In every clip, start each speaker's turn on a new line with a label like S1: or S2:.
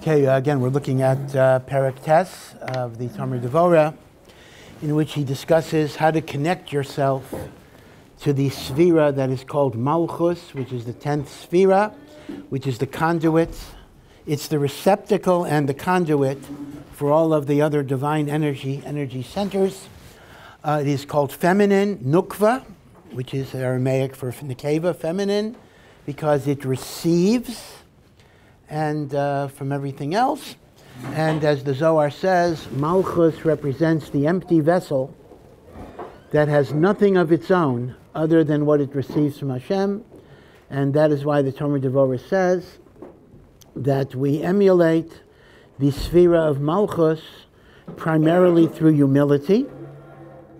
S1: Okay, again, we're looking at Perek Tes of the Talmud Devorah, in which he discusses how to connect yourself to the Sphira that is called Malchus, which is the 10th Sphira, which is the conduit. It's the receptacle and the conduit for all of the other divine energy centers. It is called feminine, Nukva, which is Aramaic for Nekeva, feminine, because it receives and from everything else. And as the Zohar says, Malchus represents the empty vessel that has nothing of its own other than what it receives from Hashem. And that is why the Talmud Devorah says that we emulate the Sphira of Malchus primarily through humility,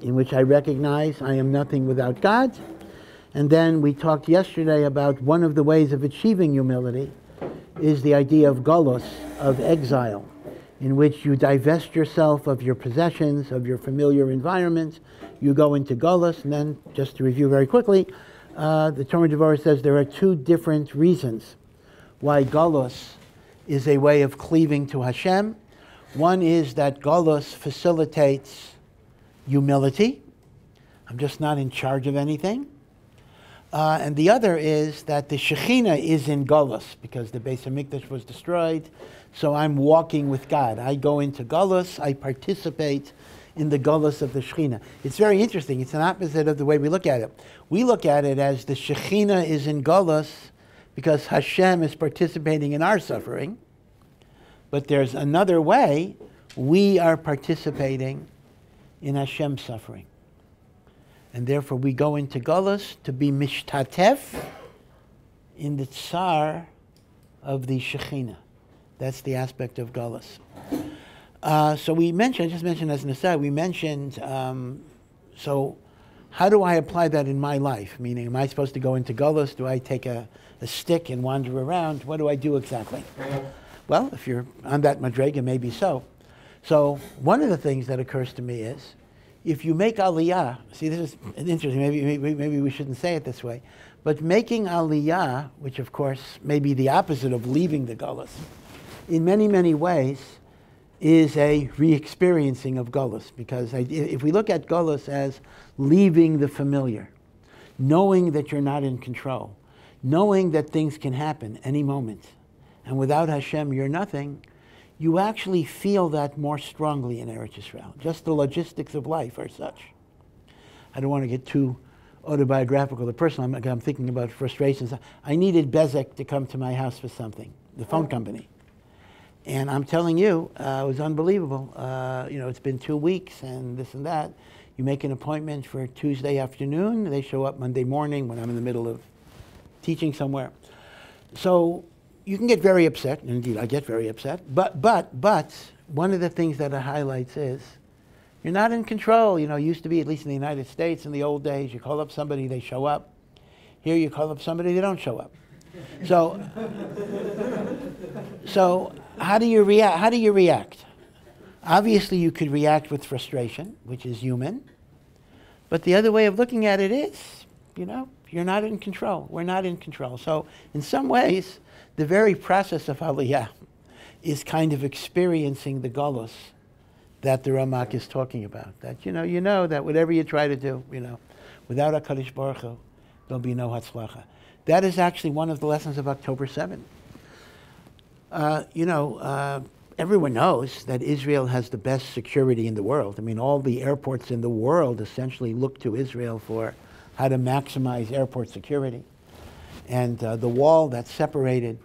S1: in which I recognize I am nothing without God. And then we talked yesterday about one of the ways of achieving humility is the idea of Galus, of exile, in which you divest yourself of your possessions, of your familiar environment. You go into Galus, and then, just to review very quickly, the Talmud Devorah says there are two different reasons why Galus is a way of cleaving to Hashem. One is that Galus facilitates humility. I'm just not in charge of anything. And the other is that the Shekhinah is in Galus, because the Beis HaMikdash was destroyed, so I'm walking with God. I go into Galus, I participate in the Galus of the Shekhinah. It's very interesting. It's an opposite of the way we look at it. We look at it as the Shekhinah is in Galus because Hashem is participating in our suffering. But there's another way we are participating in Hashem's suffering. And therefore we go into Galus to be mishtatef in the tsar of the Shekhinah. That's the aspect of Galus. So we mentioned, I just mentioned as an aside, we mentioned, so how do I apply that in my life? Meaning, am I supposed to go into Galus? Do I take a stick and wander around? What do I do exactly? Well, if you're on that madrega, maybe so. So one of the things that occurs to me is, if you make aliyah, see, this is interesting, maybe we shouldn't say it this way, but making aliyah, which of course may be the opposite of leaving the Galus, in many, many ways is a re-experiencing of Galus. Because if we look at Galus as leaving the familiar, knowing that you're not in control, knowing that things can happen any moment, and without Hashem you're nothing, you actually feel that more strongly in Eretz Yisrael. Just the logistics of life are such. I don't want to get too autobiographical or personal. I'm thinking about frustrations. I needed Bezek to come to my house for something, the phone company. And I'm telling you, it was unbelievable. It's been 2 weeks and this and that. You make an appointment for Tuesday afternoon. They show up Monday morning when I'm in the middle of teaching somewhere. So you can get very upset, and indeed I get very upset, but one of the things that it highlights is you're not in control. It used to be, at least in the United States in the old days, you call up somebody, they show up. Here you call up somebody, they don't show up. So how do you react? Obviously you could react with frustration, which is human, but the other way of looking at it is, you're not in control. We're not in control. So in some ways, the very process of Aliyah is kind of experiencing the Galus that the Ramak is talking about. That, you know that whatever you try to do, without HaKadosh Baruch Hu, there'll be no Hatzlacha. That is actually one of the lessons of October 7th. Everyone knows that Israel has the best security in the world. I mean, all the airports in the world essentially look to Israel for how to maximize airport security. And the wall that separated,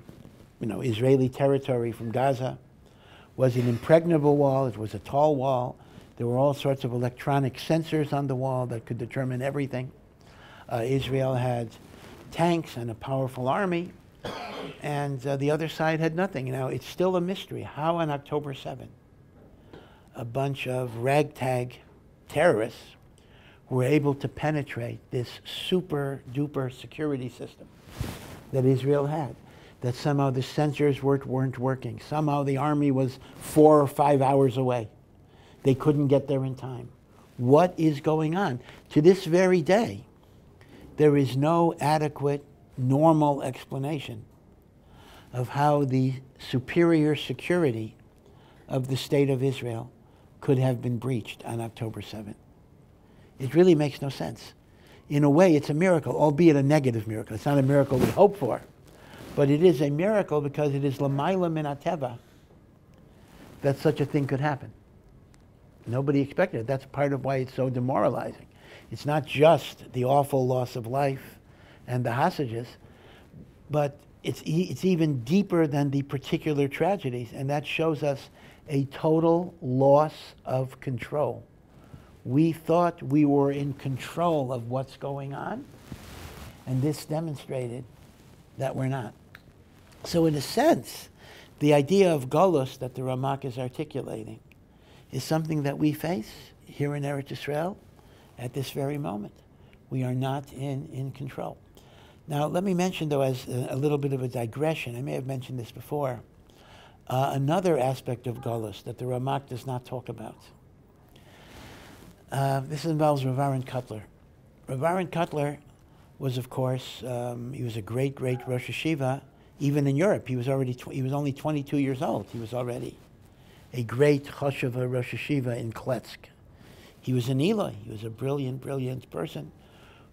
S1: Israeli territory from Gaza was an impregnable wall. It was a tall wall. There were all sorts of electronic sensors on the wall that could determine everything. Israel had tanks and a powerful army, and the other side had nothing. It's still a mystery how on October 7th a bunch of ragtag terrorists were able to penetrate this super duper security system that Israel had, that somehow the sensors weren't working. Somehow the army was 4 or 5 hours away. They couldn't get there in time. What is going on? To this very day, there is no adequate, normal explanation of how the superior security of the state of Israel could have been breached on October 7th. It really makes no sense. In a way, it's a miracle, albeit a negative miracle. It's not a miracle we hope for, but it is a miracle because it is l'mayla min hateva that such a thing could happen. Nobody expected it. That's part of why it's so demoralizing. It's not just the awful loss of life and the hostages, but it's even deeper than the particular tragedies, and that shows us a total loss of control. We thought we were in control of what's going on, and this demonstrated that we're not. So in a sense, the idea of Galus that the Ramak is articulating is something that we face here in Eretz Yisrael at this very moment. We are not in control. Now, let me mention, though, as a little bit of a digression, I may have mentioned this before, another aspect of Galus that the Ramak does not talk about. This involves Rav Aaron Kotler. Rav Aaron Kotler was, of course, he was a great, great Rosh Yeshiva, even in Europe. He was only 22 years old. He was already a great Choshev Rosh Yeshiva in Kletsk. He was an Eli. He was a brilliant, brilliant person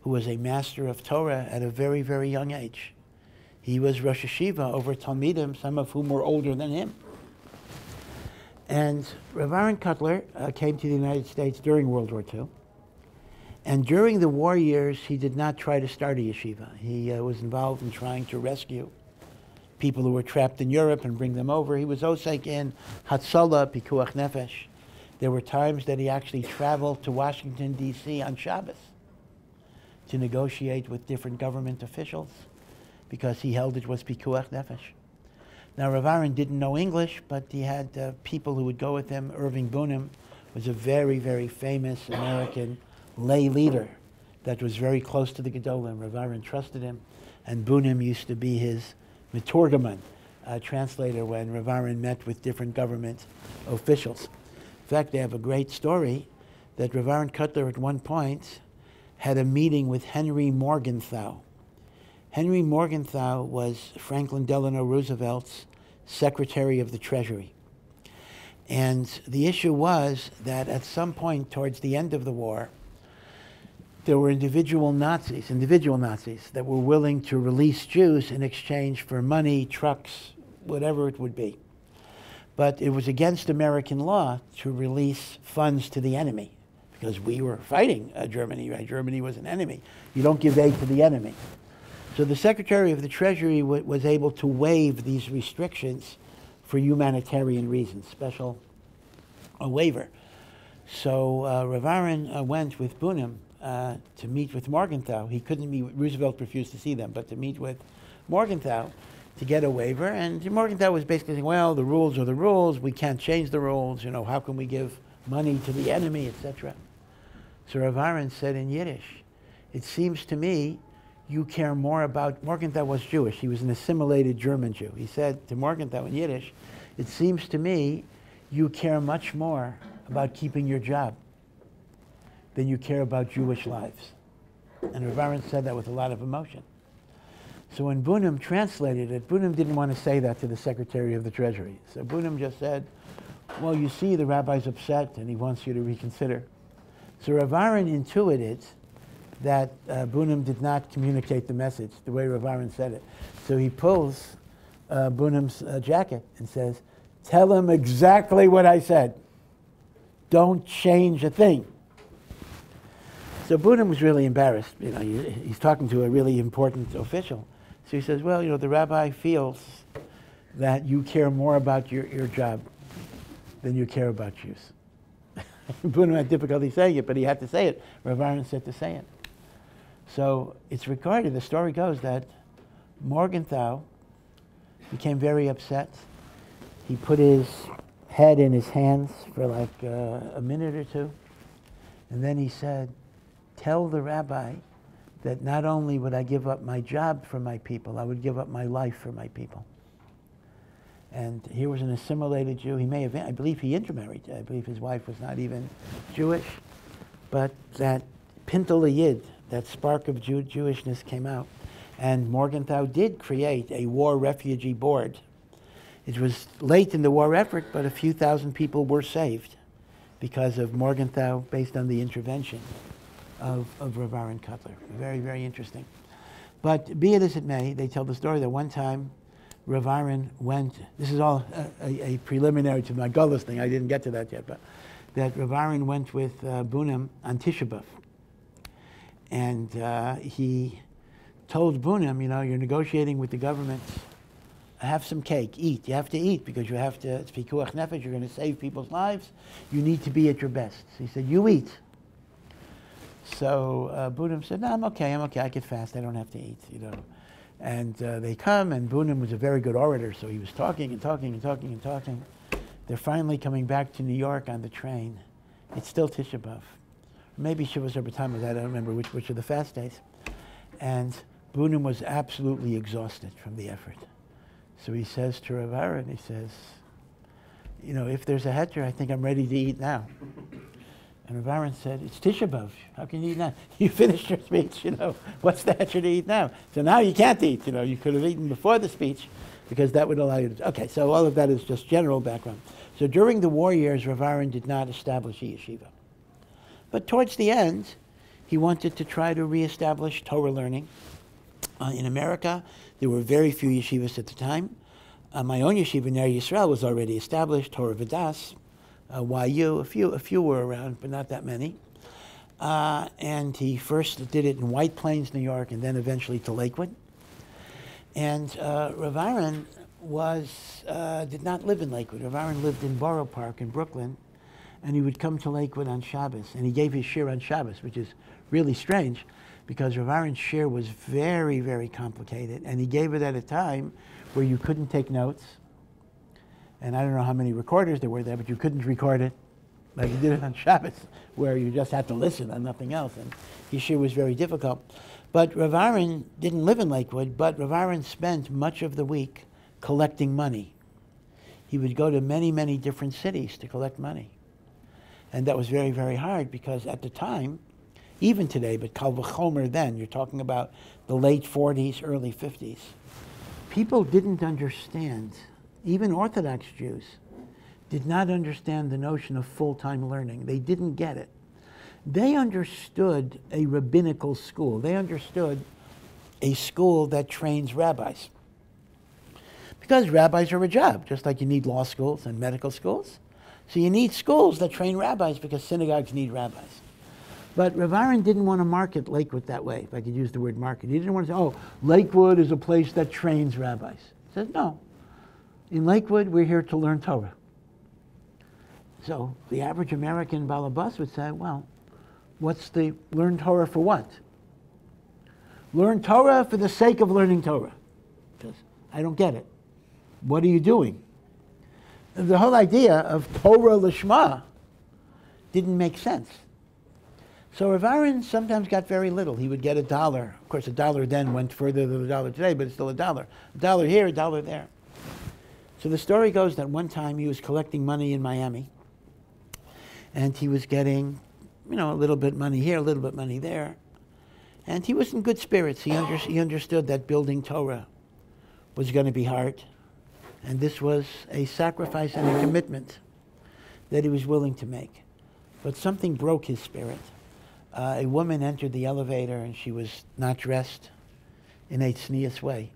S1: who was a master of Torah at a very, very young age. He was Rosh Yeshiva over Talmidim, some of whom were older than him. And Rav Aaron Kotler came to the United States during World War II. And during the war years, he did not try to start a yeshiva. He was involved in trying to rescue people who were trapped in Europe and bring them over. He was osek in Hatzalah, Pikuach Nefesh. There were times that he actually traveled to Washington, D.C. on Shabbos to negotiate with different government officials because he held it was Pikuach Nefesh. Now, Rav Aaron didn't know English, but he had people who would go with him. Irving Bunim was a very, very famous American lay leader that was very close to the Gedolim. Rav Aaron trusted him, and Bunim used to be his meturgaman, translator, when Rav Aaron met with different government officials. In fact, they have a great story that Rav Aaron Kotler at one point had a meeting with Henry Morgenthau. Henry Morgenthau was Franklin Delano Roosevelt's Secretary of the Treasury. And the issue was that at some point towards the end of the war, there were individual Nazis that were willing to release Jews in exchange for money, trucks, whatever it would be. But it was against American law to release funds to the enemy because we were fighting Germany, right? Germany was an enemy. You don't give aid to the enemy. So the Secretary of the Treasury was able to waive these restrictions for humanitarian reasons, special waiver. So Rav Aaron went with Bunim to meet with Morgenthau. He couldn't meet, Roosevelt refused to see them, but to meet with Morgenthau to get a waiver. And Morgenthau was basically saying, well, the rules are the rules. We can't change the rules. You know, how can we give money to the enemy, etc. So Rav Aaron said in Yiddish, it seems to me you care more about, Morgenthau was Jewish. He was an assimilated German Jew. He said to Morgenthau in Yiddish, it seems to me you care much more about keeping your job than you care about Jewish lives. And Rav Aaron said that with a lot of emotion. So when Bunim translated it, Bunim didn't want to say that to the Secretary of the Treasury. So Bunim just said, well, you see, the rabbi's upset and he wants you to reconsider. So Rav Aaron intuited that Bunim did not communicate the message the way Rav Aaron said it. So he pulls Bunim's jacket and says, tell him exactly what I said. Don't change a thing. So Bunim was really embarrassed. You know, he's talking to a really important official. So he says, well, you know, the rabbi feels that you care more about your job than you care about Jews. Bunim had difficulty saying it, but he had to say it. Rav Aaron said to say it. So it's recorded, the story goes that Morgenthau became very upset. He put his head in his hands for like a minute or two. And then he said, tell the rabbi that not only would I give up my job for my people, I would give up my life for my people. And here was an assimilated Jew. He may have, I believe he intermarried. I believe his wife was not even Jewish. But that Pintel Yid, that spark of Jewishness came out. And Morgenthau did create a war refugee board. It was late in the war effort, but a few thousand people were saved because of Morgenthau, based on the intervention of Rav Aaron Kotler. Very, very interesting. But be it as it may, they tell the story that one time Rav Aaron went, this is all a preliminary to my Galus thing, I didn't get to that yet, but that Rav Aaron went with Bunim on Tisha B'Av. And he told Bunim, you know, you're negotiating with the government, have some cake, eat. You have to eat because you have to, it's pikuach nefesh, you're going to save people's lives. You need to be at your best. So he said, you eat. So Bunim said, no, I'm okay, I can fast, I don't have to eat, you know. And they come, and Bunim was a very good orator, so he was talking and talking and talking and talking. They're finally coming back to New York on the train. It's still Tisha B'Av. Maybe Shavuos or B'Tamuz, I don't remember which of the fast days. And Bunim was absolutely exhausted from the effort. So he says to Rav Aaron, he says, you know, if there's a heter, I think I'm ready to eat now. And Rav Aaron said, it's Tisha B'Av. How can you eat now? You finished your speech, you know. What's the heter to eat now? So now you can't eat, you know. You could have eaten before the speech because that would allow you to. Okay, so all of that is just general background. So during the war years, Rav Aaron did not establish a yeshiva. But towards the end, he wanted to try to reestablish Torah learning. In America, there were very few yeshivas at the time. My own yeshiva, Ner Yisrael, was already established, Torah V'das. YU, a few were around, but not that many. And he first did it in White Plains, New York, and then eventually to Lakewood. And Rav Aaron did not live in Lakewood. Rav Aaron lived in Borough Park in Brooklyn, and he would come to Lakewood on Shabbos. And he gave his shir on Shabbos, which is really strange, because Rav Aaron's shir was very, very complicated, and he gave it at a time where you couldn't take notes. And I don't know how many recorders there were there, but you couldn't record it like you did it on Shabbos, where you just had to listen and nothing else. And his shir was very difficult. But Rav Aaron didn't live in Lakewood, but Rav Aaron spent much of the week collecting money. He would go to many, many different cities to collect money. And that was very, very hard because at the time, even today, but kal v'chomer then, you're talking about the late 40s, early 50s, people didn't understand, even Orthodox Jews did not understand the notion of full-time learning. They didn't get it. They understood a rabbinical school. They understood a school that trains rabbis. Because rabbis are a job, just like you need law schools and medical schools. So you need schools that train rabbis because synagogues need rabbis. But Rav Aaron didn't want to market Lakewood that way, if I could use the word market. He didn't want to say, oh, Lakewood is a place that trains rabbis. He said, no. In Lakewood, we're here to learn Torah. So the average American balabas would say, well, what's the learn Torah for what? Learn Torah for the sake of learning Torah. Because I don't get it. What are you doing? The whole idea of Torah Lishma didn't make sense. So Rav Aaron sometimes got very little. He would get $1. Of course, $1 then went further than $1 today, but it's still $1. $1 here, $1 there. So the story goes that one time he was collecting money in Miami, and he was getting, you know, a little bit money here, a little bit money there. And he was in good spirits. He understood that building Torah was going to be hard. And this was a sacrifice and a commitment that he was willing to make. But something broke his spirit. A woman entered the elevator, and she was not dressed in a tznius way.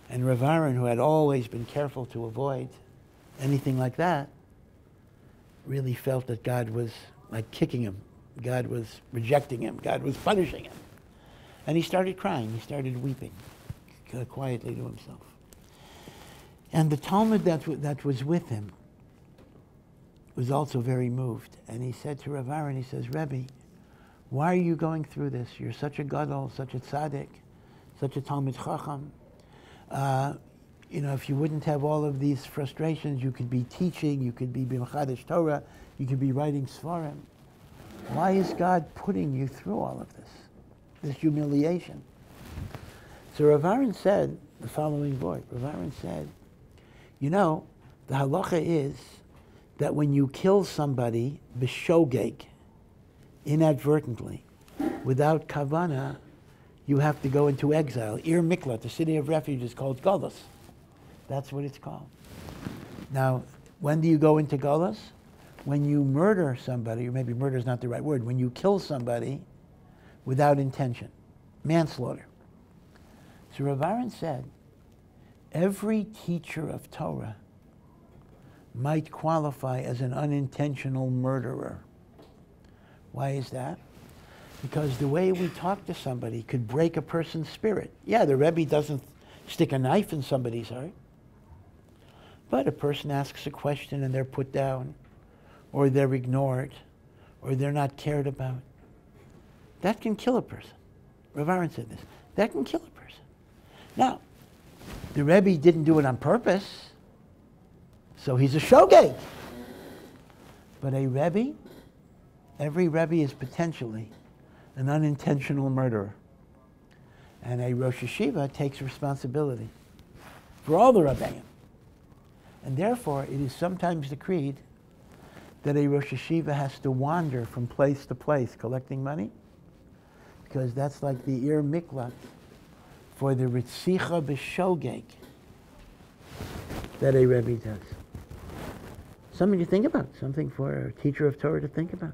S1: And Rav Aaron, who had always been careful to avoid anything like that, really felt that God was like kicking him. God was rejecting him. God was punishing him. And he started crying. He started weeping quietly to himself. And the Talmud that was with him was also very moved. And he said to Rav Aaron, he says, Rebbe, why are you going through this? You're such a gadol, such a tzaddik, such a Talmid Chacham. You know, if you wouldn't have all of these frustrations, you could be teaching, you could be b'machadish Torah, you could be writing Sfarim. Why is God putting you through all of this humiliation? So Rav Aaron said the following word. Rav Aaron said, you know, the halacha is that when you kill somebody b'shogeg, inadvertently, without kavana, you have to go into exile. Ir Miklat, the city of refuge, is called Galus. That's what it's called. Now, when do you go into Galus? When you murder somebody, or maybe murder is not the right word, when you kill somebody without intention, manslaughter. So Rav Aaron said, every teacher of Torah might qualify as an unintentional murderer. Why is that? Because the way we talk to somebody could break a person's spirit. Yeah, the Rebbe doesn't stick a knife in somebody's heart, but a person asks a question and they're put down, or they're ignored, or they're not cared about. That can kill a person. Rav Aaron said this. That can kill a person. Now, the Rebbe didn't do it on purpose, so he's a shogeg. But a Rebbe, every Rebbe is potentially an unintentional murderer. And a Rosh Yeshiva takes responsibility for all the Rabbeim. And therefore, it is sometimes decreed that a Rosh Yeshiva has to wander from place to place collecting money, because that's like the Ir Miklat for the Ritzicha B'Shogeg that a Rebbe does. Something to think about, something for a teacher of Torah to think about.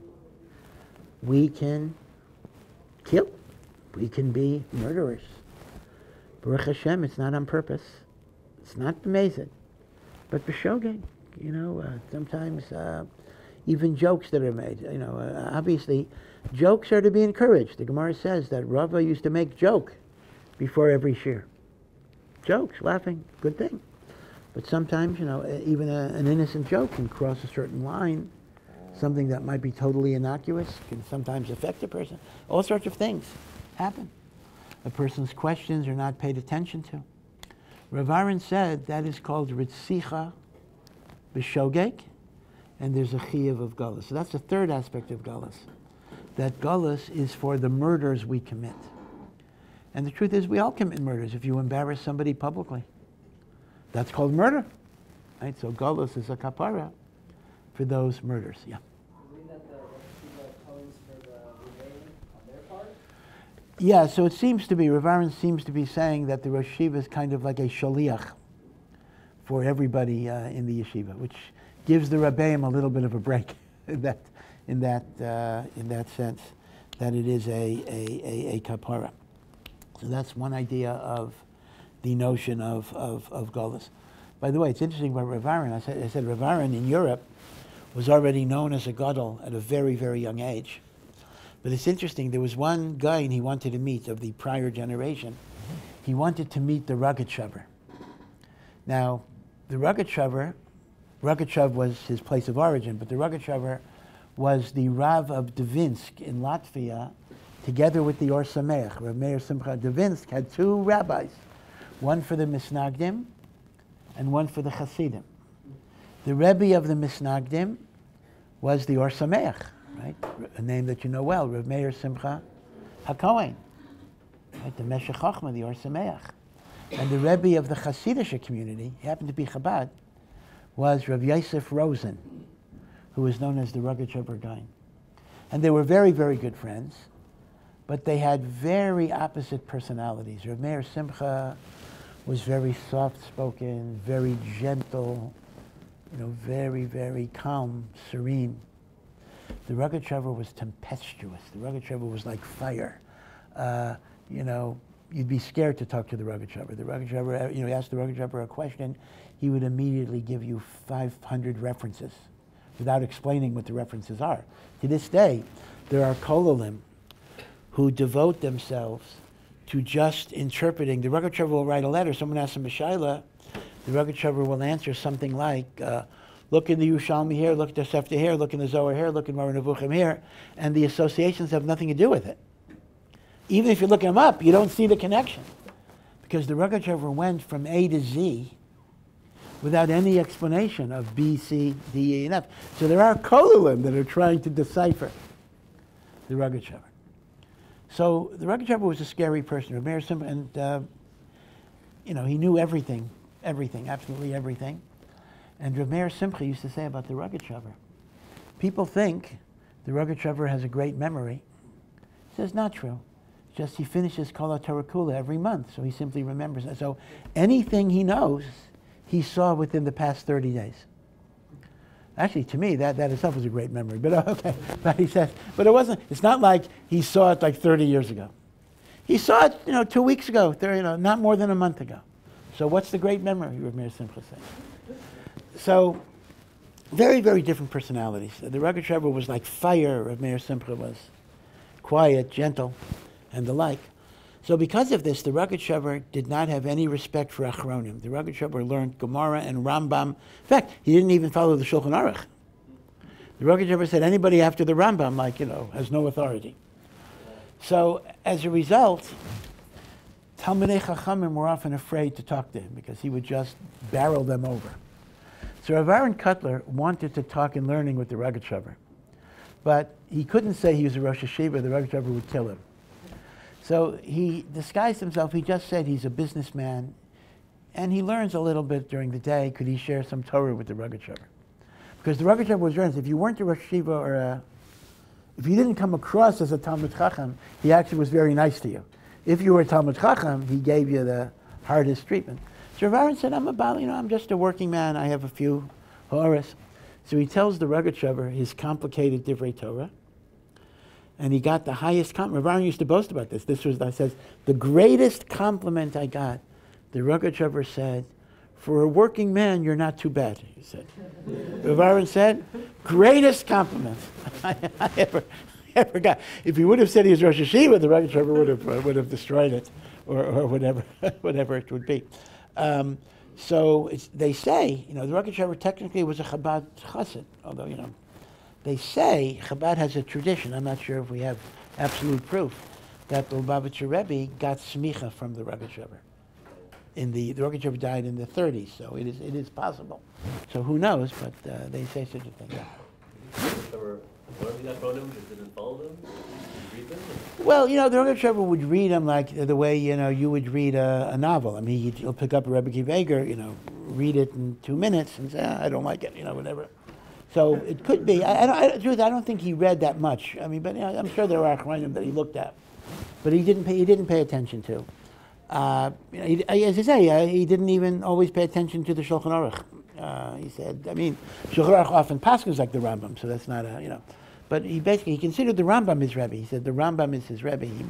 S1: We can kill. We can be murderers. Baruch Hashem, it's not on purpose. It's not b'mezid, but b'shogeg. You know, sometimes even jokes that are made. You know, obviously, jokes are to be encouraged. The Gemara says that Rava used to make joke before every shir. Jokes, laughing, good thing. But sometimes, you know, even an innocent joke can cross a certain line. Something that might be totally innocuous can sometimes affect a person. All sorts of things happen. A person's questions are not paid attention to. Rav Aaron said that is called Ritzicha B'Shogeg, and there's a chiyuv of Galus. So that's the third aspect of Galus. That Galus is for the murders we commit. And the truth is, we all commit murders. If you embarrass somebody publicly, that's called murder. Right? So Galus is a kapara for those murders. Yeah. Yeah, so it seems to be, Rav Aaron seems to be saying that the Rosh Yeshiva is kind of like a shaliach for everybody in the yeshiva, which gives the Rabbeim a little bit of a break in that sense, that it is a kapara. So that's one idea of the notion of Galus. By the way, it's interesting about Rav Aaron. I said Rav Aaron in Europe was already known as a gadol at a very, very young age. But it's interesting, there was one guy he wanted to meet of the prior generation. He wanted to meet the Rogatchover. Now, the Rogatchover was his place of origin, but the Rogatchover was the Rav of Dvinsk in Latvia, together with the Or Samayach. Rav Meir Simcha Dvinsk had two rabbis, one for the Misnagdim and one for the Hasidim. The Rebbe of the Misnagdim was the Or Samayach, right? A name that you know well, Rav Meir Simcha HaKohen, right? The Meshech Chochmah, the Or Samayach. And the Rebbe of the Hasidic community, he happened to be Chabad, was Rav Yosef Rosen, who was known as the Rogatchover guy. And they were very, very good friends, but they had very opposite personalities. Rav Meir Simcha was very soft-spoken, very gentle, you know, very, very calm, serene. The Rogatchover was tempestuous. The Rogatchover was like fire. You know, you'd be scared to talk to the Rogatchover. The Rogatchover, you know, you ask the Rogatchover a question, he would immediately give you 500 references without explaining what the references are. To this day, there are kolalim who devote themselves to just interpreting. The Rogatchover will write a letter. Someone asks him a shaila. The Rogatchover will answer something like, look in the Yerushalmi here, look at the Sefta here, look in the Zohar here, look in Moreh Nevuchim here, and the associations have nothing to do with it. Even if you look them up, you don't see the connection. Because the Rogatchover went from A to Z without any explanation of B, C, D, E, and F. So there are kolalim that are trying to decipher the Rogatchover. So the Rogatchover was a scary person, Rav Meir Simcha, and you know, he knew everything, absolutely everything. And Rav Meir Simcha used to say about the Rogatchover, people think the Rogatchover has a great memory. He says, not true. Just he finishes Kallah Torah Kula every month, so he simply remembers it. So anything he knows, he saw within the past 30 days. Actually, to me, that itself was a great memory. But okay, but he says, but it wasn't. It's not like he saw it like 30 years ago. He saw it, 2 weeks ago, not more than a month ago. So what's the great memory? Rav Meir Simcha says. So very, very different personalities. The Rogatsh Rebbe was like fire. Rav Meir Simcha was quiet, gentle, and the like. So because of this, the Rogatsh Rebbe did not have any respect for Achronim. The Rogatsh Rebbe learned Gemara and Rambam. In fact, he didn't even follow the Shulchan Aruch. The Rogatsh Rebbe said anybody after the Rambam, has no authority. So as a result, Talmidei Chachamim were often afraid to talk to him because he would just barrel them over. So Rav Aaron Kotler wanted to talk in learning with the Rogatsh Rebbe, but he couldn't say he was a Rosh Hashiva. The Rogatsh Rebbe would kill him. So he disguised himself. He just said he's a businessman, and he learns a little bit during the day. Could he share some Torah with the Rogatsh Rebbe? Because the Rogatsh Rebbe was honest. If you weren't a Rosh Hashiva or if you didn't come across as a Talmid Chacham, he actually was very nice to you. If you were a Talmid Chacham, he gave you the hardest treatment. So Rav Aaron said, I'm just a working man. I have a few horas. So he tells the Rogatsh Rebbe his complicated Divrei Torah. And he got the highest compliment. Rav Aaron used to boast about this. I says, the greatest compliment I got, the Rogatsh Rebbe said, for a working man, you're not too bad, he said. Rav Aaron said, greatest compliment I ever got. If he would have said he was Rosh Hashiva, the Rogatsh Rebbe would have destroyed it, or whatever it would be. So they say, the Rogatsh Rebbe technically was a Chabad chassid, although, they say Chabad has a tradition. I'm not sure if we have absolute proof that the Lubavitcher Rebbe got smicha from the Rogatsh Rebbe. The Rogatsh Rebbe died in the 30s, so it is possible. So who knows? But they say such a thing. Yeah.
S2: There were learning acronyms. Didn't follow them. Did you read them?
S1: Well, the Rogatsh Rebbe would read them like the way you would read a novel. I mean, he'll pick up a Rebbe Kiv Eger, read it in 2 minutes and say, I don't like it, whatever. So it could be. I don't think he read that much. I mean, but I'm sure there were achronim that he looked at, but he didn't pay attention to. As I say, he didn't even always pay attention to the Shulchan Aruch. He said, Shulchan Aruch often paskins like the Rambam, so that's not But he considered the Rambam his Rebbe. He said the Rambam is his Rebbe. He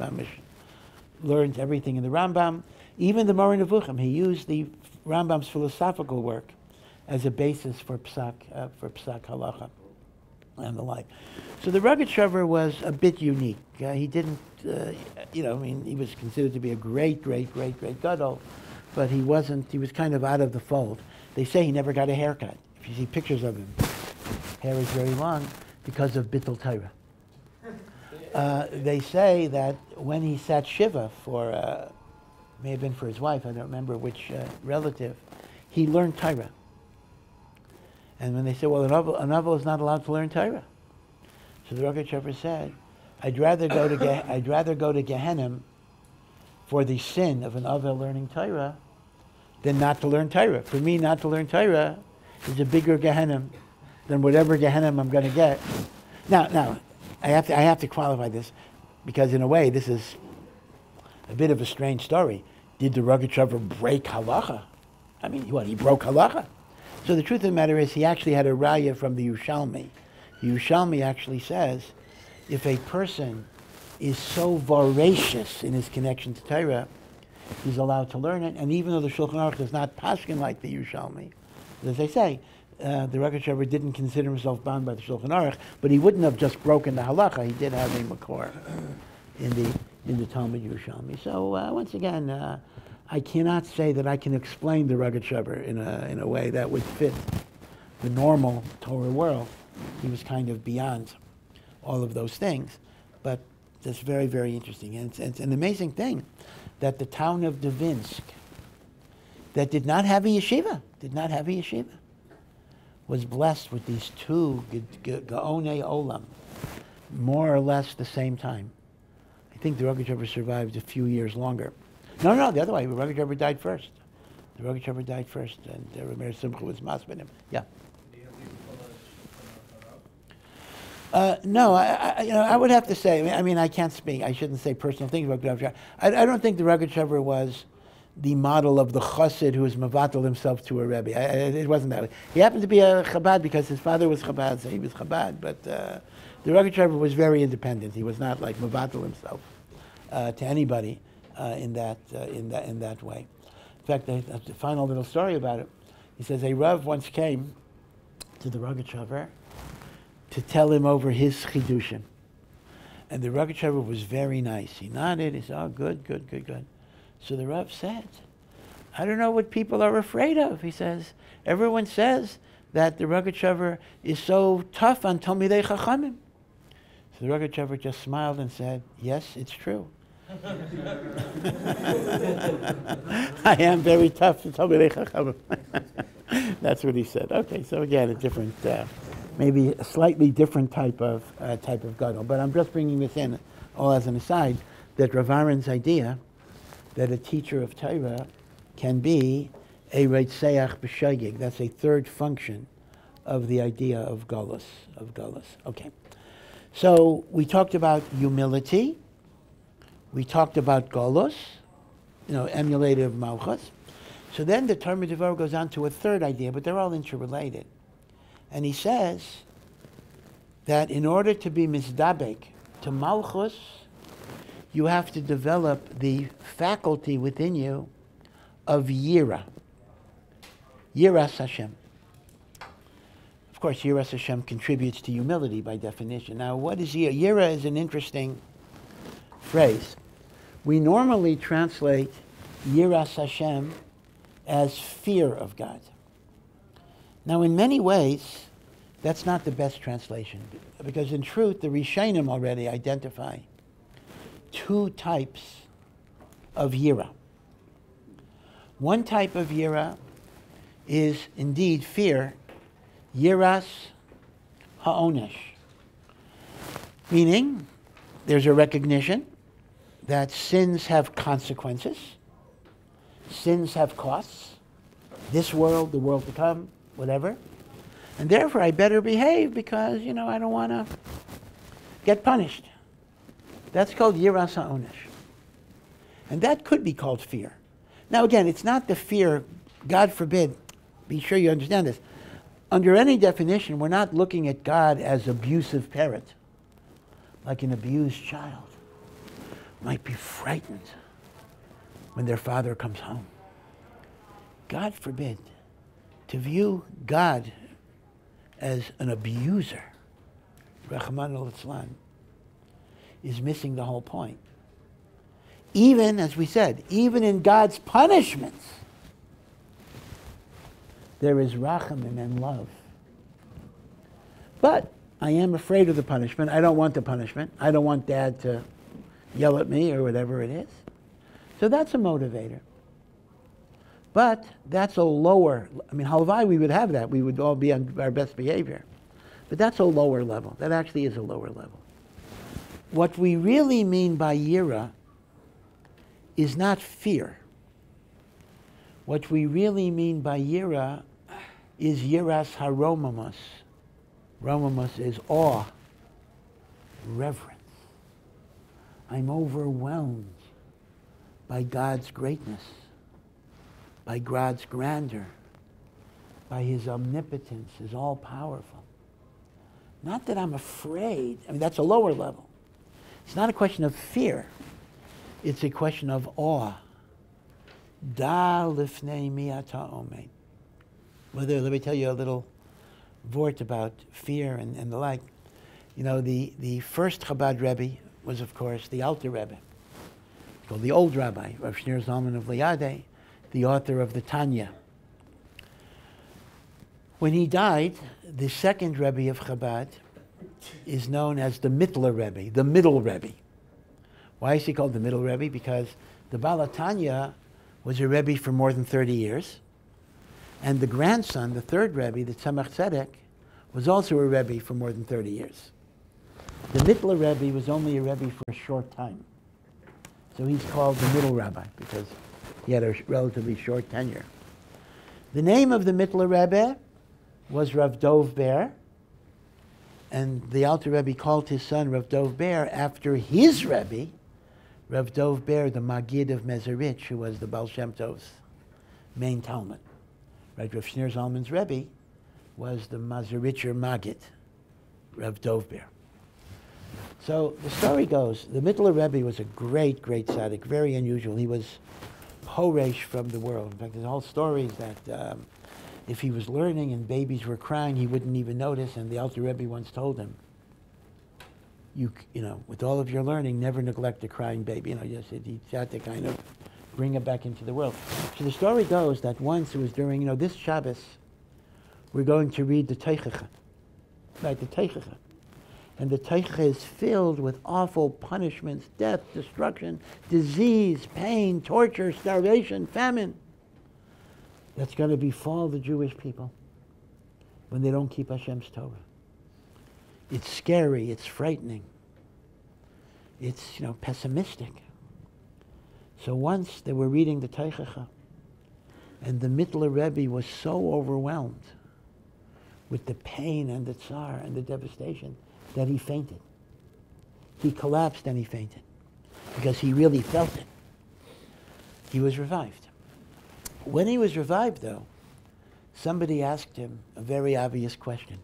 S1: learns everything in the Rambam. Even the Moreh Nevuchim, he used the Rambam's philosophical work as a basis for psak halacha and the like. So the Rogatsh Rebbe was a bit unique. He didn't, he was considered to be a great gadol, but he wasn't. He was kind of out of the fold. They say he never got a haircut. If you see pictures of him, hair is very long because of bittul Torah. They say that when he sat shiva for, may have been for his wife, I don't remember which relative, he learned Torah. And when they said, well, a novel is not allowed to learn Torah. So the Rogatsh Rebbe said, I'd rather go to Gehenna for the sin of an Avel learning Torah than not to learn Torah. For me, not to learn Torah is a bigger Gehenna than whatever Gehenna I'm going to get. Now, I have to qualify this because in a way this is a bit of a strange story. Did the Rogatsh Rebbe break halacha? I mean, he broke halacha. So the truth of the matter is he actually had a raya from the Yerushalmi. The Yerushalmi actually says if a person is so voracious in his connection to Torah, he's allowed to learn it. And even though the Shulchan Aruch does not paskin like the Yerushalmi, as they say, the Rogatsh Rebbe didn't consider himself bound by the Shulchan Aruch, but he wouldn't have just broken the halacha. He did have a makor in the Talmud Yerushalmi. So once again, I cannot say that I can explain the Rogatsh Rebbe in a way that would fit the normal Torah world. He was kind of beyond all of those things, but that's very, very interesting. And it's an amazing thing that the town of Dvinsk, that did not have a yeshiva, was blessed with these two Gaonei Olam, more or less the same time. I think the Rogatsh Rebbe survived a few years longer. No, the other way. The Rogatsh Rebbe died first. And Rav Meir Simcha was masbid him. Yeah. No, I would have to say, I mean, I can't speak. I shouldn't say personal things about Rav Yitzchak. I don't think the Rogatchover was the model of the chassid who was mevatel himself to a rebbe. It wasn't that way. He happened to be a Chabad because his father was Chabad, so he was Chabad. But the Rogatchover was very independent. He was not like mevatel himself to anybody in that way. In fact, the final little story about it. He says a Rav once came to the Rogatchover to tell him over his chidushim. And the Rogatchover was very nice. He nodded, he said, oh, good. So the Rav said, I don't know what people are afraid of. He says, everyone says that the Rogatchover is so tough on Talmidei Chachamim. So the Rogatchover just smiled and said, yes, it's true. I am very tough to Talmidei Chachamim. That's what he said. Okay, so again, a different... maybe a slightly different type of gadol. But I'm just bringing this in, all as an aside, that Rav Aaron's idea that a teacher of Torah can be a Reitzeach b'shogeg. That's a third function of the idea of Galus. Okay. So we talked about humility. We talked about Galus, emulative Malchus. So then the Talmud Devorah goes on to a third idea, but they're all interrelated. And he says that in order to be mizdabek to Malchus, you have to develop the faculty within you of Yiras Hashem. Of course, Yiras Hashem contributes to humility by definition. Now, what is Yira? Yira is an interesting phrase. We normally translate Yiras Hashem as fear of God. Now, in many ways, that's not the best translation, because in truth, the Rishonim already identify two types of Yira. One type of Yira is indeed fear, Yiras ha'onesh, meaning there's a recognition that sins have consequences, sins have costs, this world, the world to come, whatever. And therefore, I better behave because, I don't want to get punished. That's called Yiras HaOnesh. And that could be called fear. Now, again, it's not the fear, God forbid, be sure you understand this. Under any definition, we're not looking at God as abusive parent, like an abused child might be frightened when their father comes home. God forbid. To view God as an abuser, Rahman al-Islam, is missing the whole point. Even, as we said, even in God's punishments, there is rachamim and love. But I am afraid of the punishment. I don't want the punishment. I don't want Dad to yell at me or whatever it is. So that's a motivator. But that's a lower, halvai, we would have that. We would all be on our best behavior. But that's a lower level. That actually is a lower level. What we really mean by Yira is not fear. What we really mean by Yira is Yiras HaRomemus. Romemus is awe, reverence. I'm overwhelmed by God's greatness, by God's grandeur, by His omnipotence, His all-powerful. Not that I'm afraid. That's a lower level. It's not a question of fear. It's a question of awe. Da lifnei mi ata omed. Let me tell you a little vort about fear and the like. The first Chabad Rebbe was, of course, the Alter Rebbe, called the Old Rabbi, Rav Shneur Zalman of Liadeh, the author of the Tanya. When he died, the second Rebbe of Chabad is known as the Mittler Rebbe, the Middle Rebbe. Why is he called the Middle Rebbe? Because the Baal Tanya was a Rebbe for more than 30 years, and the grandson, the third Rebbe, the Tzemach Tzedek, was also a Rebbe for more than 30 years. The Mittler Rebbe was only a Rebbe for a short time. So he's called the Middle Rabbi because he had a relatively short tenure. The name of the Mittler Rebbe was Rav Dov Ber, And the Alter Rebbe called his son Rav Dov Ber after his Rebbe, Rav Dov Ber, the Magid of Mezerich, who was the Baal Shem Tov's main Talmud. Right, Rav Shneur Zalman's Rebbe was the Mezericher Magid, Rav Dov Ber. So the story goes, the Mittler Rebbe was a great, great tzaddik, very unusual. He was Horesh from the world. In fact, there's whole stories that if he was learning and babies were crying, he wouldn't even notice. And the Alter Rebbe once told him, you know, with all of your learning, never neglect a crying baby. You know, he had to kind of bring it back into the world. So the story goes that once it was during, you know, this Shabbos, we're going to read the Teichacha, right, the Teichacha. And the Teichacha is filled with awful punishments, death, destruction, disease, pain, torture, starvation, famine. That's going to befall the Jewish people when they don't keep Hashem's Torah. It's scary, it's frightening. It's, you know, pessimistic. So once they were reading the Teichacha, and the Mittler Rebbe was so overwhelmed with the pain and the tsar and the devastation that he fainted. He collapsed and he fainted because he really felt it. He was revived. When he was revived, though, somebody asked him a very obvious question.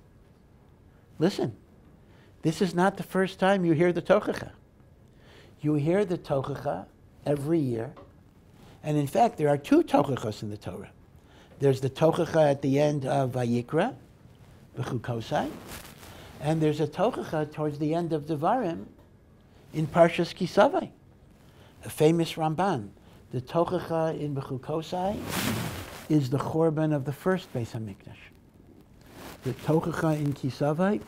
S1: Listen, this is not the first time you hear the Tochacha. You hear the Tochacha every year. And in fact, there are two Tochachos in the Torah. There's the Tochacha at the end of Vayikra, B'chukosai, and there's a Tochacha towards the end of Devarim in Parshas Kisavai, a famous Ramban. The Tochacha in B'chukosai is the Chorban of the first Beis HaMikdash. The Tochacha in Kisavai,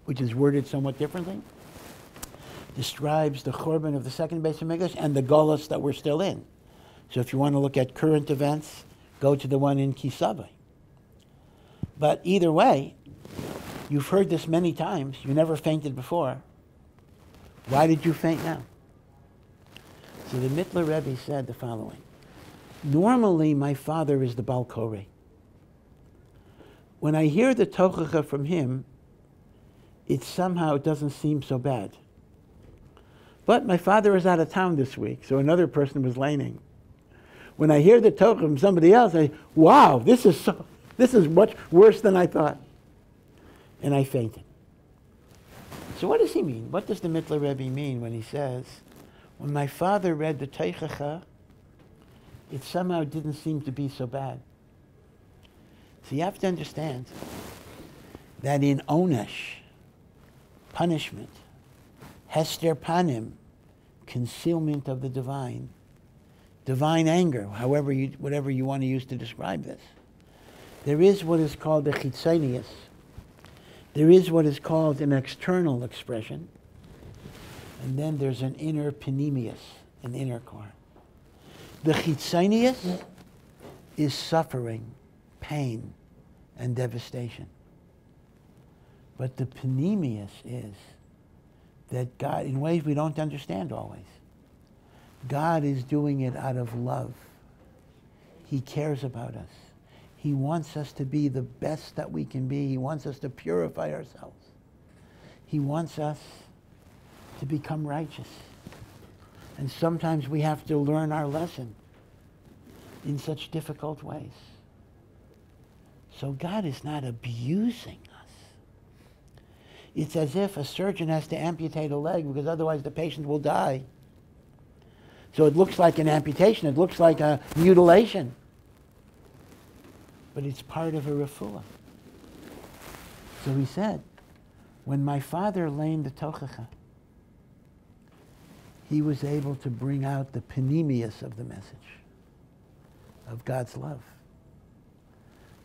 S1: which is worded somewhat differently, describes the Chorban of the second Beis HaMikdash and the Galus that we're still in. So if you want to look at current events, go to the one in Kisavai. But either way, you've heard this many times. You never fainted before. Why did you faint now? So the Mittler Rebbe said the following. Normally, my father is the Baal Koreh. When I hear the Tochacha from him, it somehow doesn't seem so bad. But my father is out of town this week, so another person was laning. When I hear the Tochacha from somebody else, I, wow, this is much worse than I thought. And I fainted. So what does he mean? What does the Mittler Rebbe mean when he says, when my father read the Teichacha, it somehow didn't seem to be so bad? So you have to understand that in Onesh, punishment, Hester Panim, concealment of the divine anger, whatever you want to use to describe this, there is what is called the chitzonius. There is what is called an external expression, and then there's an inner panemius, an inner core. The chitzonius is suffering, pain, and devastation. But the panemius is that God, in ways we don't understand always, God is doing it out of love. He cares about us. He wants us to be the best that we can be. He wants us to purify ourselves. He wants us to become righteous. And sometimes we have to learn our lesson in such difficult ways. So God is not abusing us. It's as if a surgeon has to amputate a leg because otherwise the patient will die. So it looks like an amputation. It looks like a mutilation. But it's part of a refuah. So he said, when my father learned the Tochacha, he was able to bring out the panemius of the message of God's love.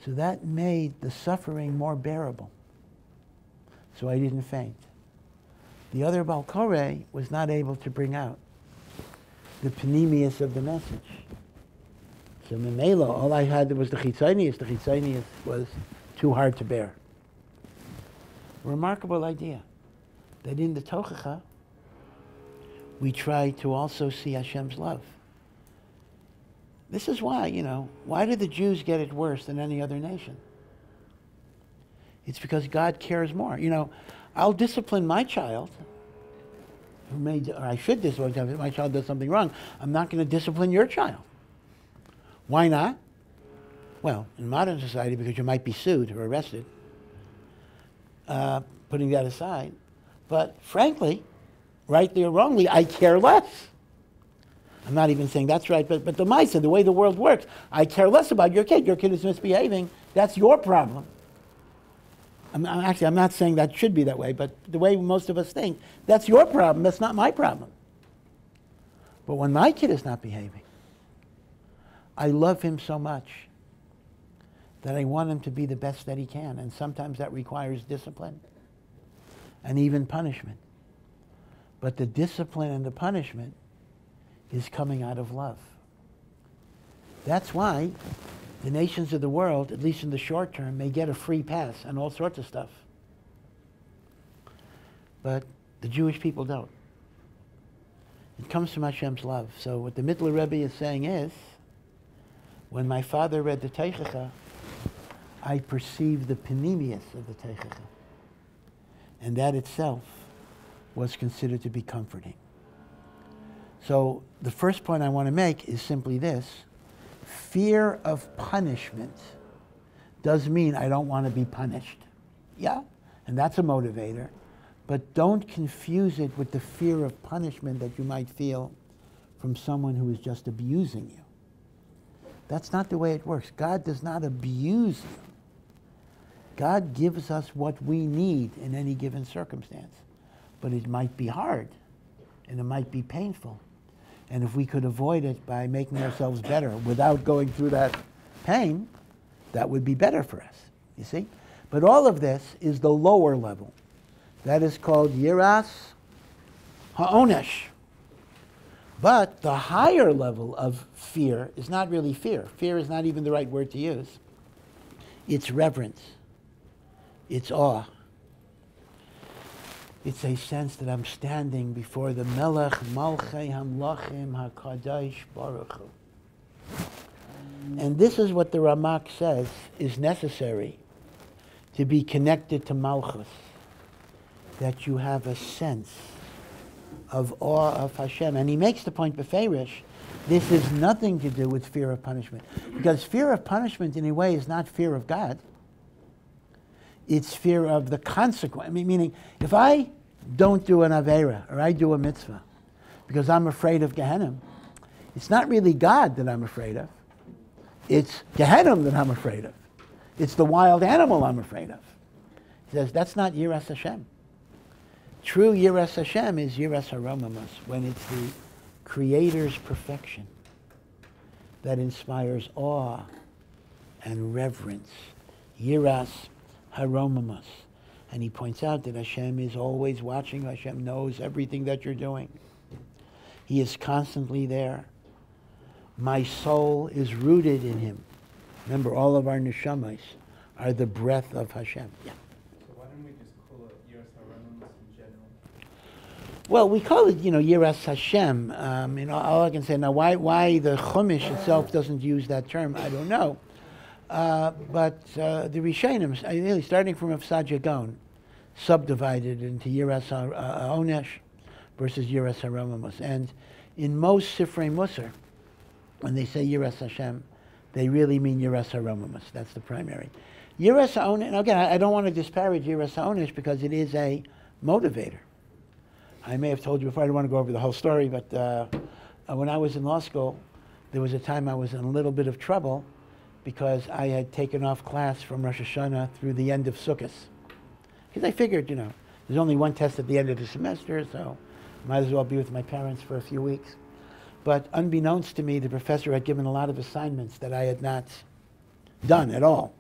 S1: So that made the suffering more bearable. So I didn't faint. The other Baal Koreh was not able to bring out the panemius of the message. So Memela, all I had was the chitzonius. The chitzonius was too hard to bear. Remarkable idea that in the Tochacha, we try to also see Hashem's love. This is why, why do the Jews get it worse than any other nation? It's because God cares more. I'll discipline my child, or I should discipline if my child does something wrong. I'm not going to discipline your child. Why not? Well, in modern society, because you might be sued or arrested. Putting that aside. But frankly, rightly or wrongly, I care less. I'm not even saying that's right, but the mindset, the way the world works, I care less about your kid. Your kid is misbehaving. That's your problem. I'm not saying that should be that way, but the way most of us think, that's your problem. That's not my problem. But when my kid is not behaving, I love him so much that I want him to be the best that he can. And sometimes that requires discipline and even punishment. But the discipline and the punishment is coming out of love. That's why the nations of the world, at least in the short term, may get a free pass and all sorts of stuff. But the Jewish people don't. It comes from Hashem's love. So what the Mittler Rebbe is saying is, when my father read the Teichacha, I perceived the penimius of the Teichacha. And that itself was considered to be comforting. So the first point I want to make is simply this. Fear of punishment does mean I don't want to be punished. Yeah, and that's a motivator. But don't confuse it with the fear of punishment that you might feel from someone who is just abusing you. That's not the way it works. God does not abuse you. God gives us what we need in any given circumstance. But it might be hard, and it might be painful. And if we could avoid it by making ourselves better without going through that pain, that would be better for us, you see? But all of this is the lower level. That is called Yiras ha'onesh. But the higher level of fear is not really fear. Fear is not even the right word to use. It's reverence. It's awe. It's a sense that I'm standing before the Melech Malchei Hamlachim HaKadosh Baruch Hu. And this is what the Ramak says is necessary to be connected to Malchus. That you have a sense of awe of Hashem. And he makes the point beferish, this has nothing to do with fear of punishment. Because fear of punishment in a way is not fear of God. It's fear of the consequence. I mean, meaning, if I don't do an Aveira, or I do a mitzvah, because I'm afraid of Gehenna, it's not really God that I'm afraid of. It's Gehenna that I'm afraid of. It's the wild animal I'm afraid of. He says, that's not Yiras Hashem. True Yiras Hashem is Yiras HaRomemus, when it's the Creator's perfection that inspires awe and reverence. Yiras HaRomemus. And he points out that Hashem is always watching. Hashem knows everything that you're doing. He is constantly there. My soul is rooted in him. Remember, all of our neshamas are the breath of Hashem. Yeah.
S3: So why don't we just call it Yiras HaRomemus in general?
S1: Well, we call it, Yiras Hashem. All I can say now, why the Chumash itself doesn't use that term, I don't know. But the Rishonim, really starting from Avsad Yagon, subdivided into Yiras HaOnesh versus Yiras HaRomemus. And in most Sifrei Musar, when they say Yiras Hashem, they really mean Yiras HaRomemus. That's the primary. Yiras HaOnesh, and again, I don't want to disparage Yiras HaOnesh because it is a motivator. I may have told you before, I don't want to go over the whole story, but when I was in law school, there was a time I was in a little bit of trouble because I had taken off class from Rosh Hashanah through the end of Sukkot. Because I figured, there's only one test at the end of the semester, so might as well be with my parents for a few weeks. But unbeknownst to me, the professor had given a lot of assignments that I had not done at all.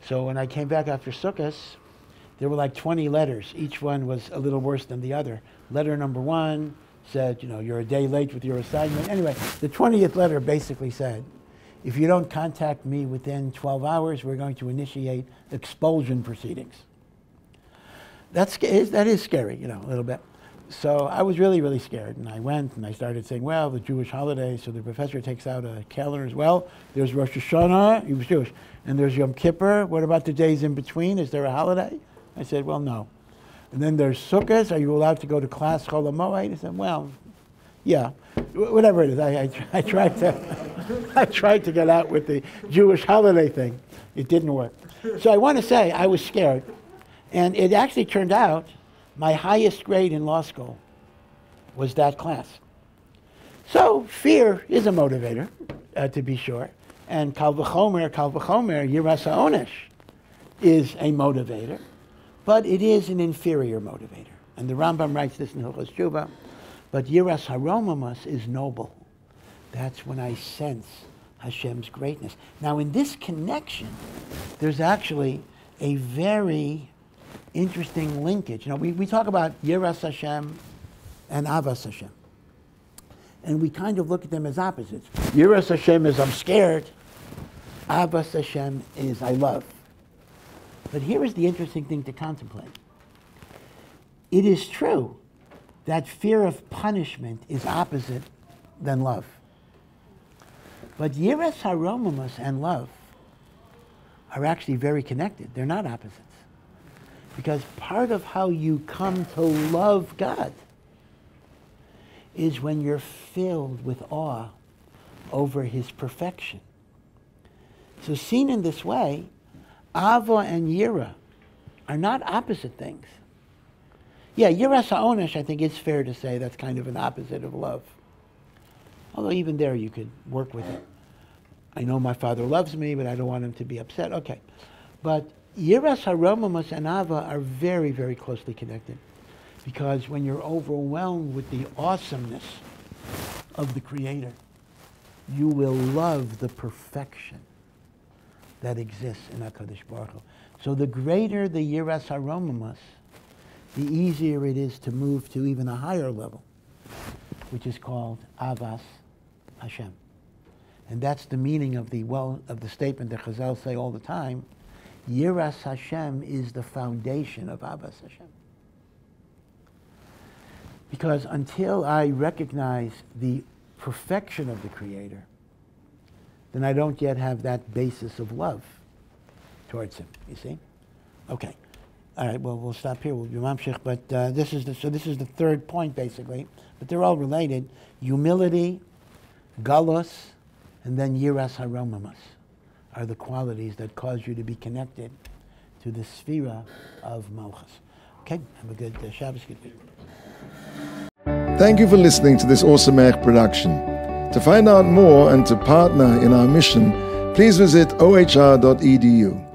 S1: So when I came back after Sukkot, there were like 20 letters. Each one was a little worse than the other. Letter number 1 said, you're a day late with your assignment. Anyway, the 20th letter basically said, if you don't contact me within 12 hours, we're going to initiate expulsion proceedings. That is scary, a little bit. So I was really, really scared. And I went and I started saying, well, the Jewish holidays. So the professor takes out a calendar as well. There's Rosh Hashanah, he was Jewish. And there's Yom Kippur. What about the days in between? Is there a holiday? I said, well, no. And then there's sukkahs. Are you allowed to go to class Chol HaMoed? I said, well, yeah, whatever it is. I tried to get out with the Jewish holiday thing. It didn't work. So I want to say I was scared. And it actually turned out my highest grade in law school was that class. So fear is a motivator, to be sure. And Kal v'chomer, Yiras HaOnesh is a motivator. But it is an inferior motivator. And the Rambam writes this in Hilchos Tshuva. But Yiras HaRomemus is noble. That's when I sense Hashem's greatness. Now in this connection, there's actually a very interesting linkage. You know, we talk about Yiras Hashem and Avas Hashem. And we kind of look at them as opposites. Yiras Hashem is I'm scared. Avas Hashem is I love. But here is the interesting thing to contemplate. It is true that fear of punishment is opposite than love. But Yiras HaRomemus and love are actually very connected. They're not opposites. Because part of how you come to love God is when you're filled with awe over His perfection. So seen in this way, Ava and Yira are not opposite things. Yeah, Yiras HaOnesh, I think it's fair to say that's kind of an opposite of love. Although even there you could work with it. I know my father loves me, but I don't want him to be upset. Okay. But Yiras HaRomemus and Ava are very, very closely connected. Because when you're overwhelmed with the awesomeness of the Creator, you will love the perfection that exists in HaKadosh Baruch Hu. So the greater the Yiras HaRomemus, the easier it is to move to even a higher level, which is called Avas Hashem. And that's the meaning of the statement that Chazal say all the time, Yiras Hashem is the foundation of Avas Hashem. Because until I recognize the perfection of the Creator, then I don't yet have that basis of love towards Him, you see? Okay. All right, well, we'll stop here. We'll do Mamshech, but this is the third point, basically. But they're all related. Humility, Galus, and then Yiras HaRomemus are the qualities that cause you to be connected to the Sphira of Malchus. Okay, have a good Shabbos, good week.
S4: Thank you for listening to this Samayach production. To find out more and to partner in our mission, please visit ohr.edu.